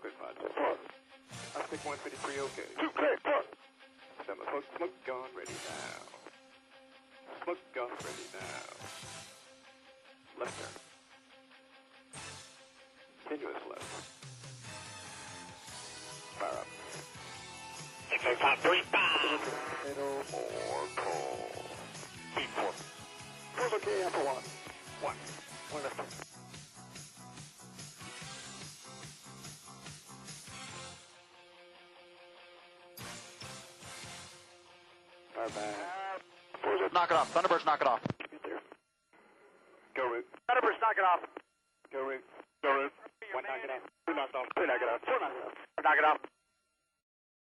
Good 5 4. I'll take 153, okay. 2 clear, 4. 7 hook, smoke gun, ready now. Smoke gun, ready now. Left turn. Continuous left. Fire up. 605, 3, 5. Middle, more pull. Speed 4. 4's okay after 1. 1. 1 left turn. Fire back. 4's up. Knock it off. Thunderbirds, knock it off. Get there. Go route. Thunderbirds, knock it off. Go route. Go route. 1 knock it off. 2 knocked off. 3 knock it off. 4 knock it off. Knock it off.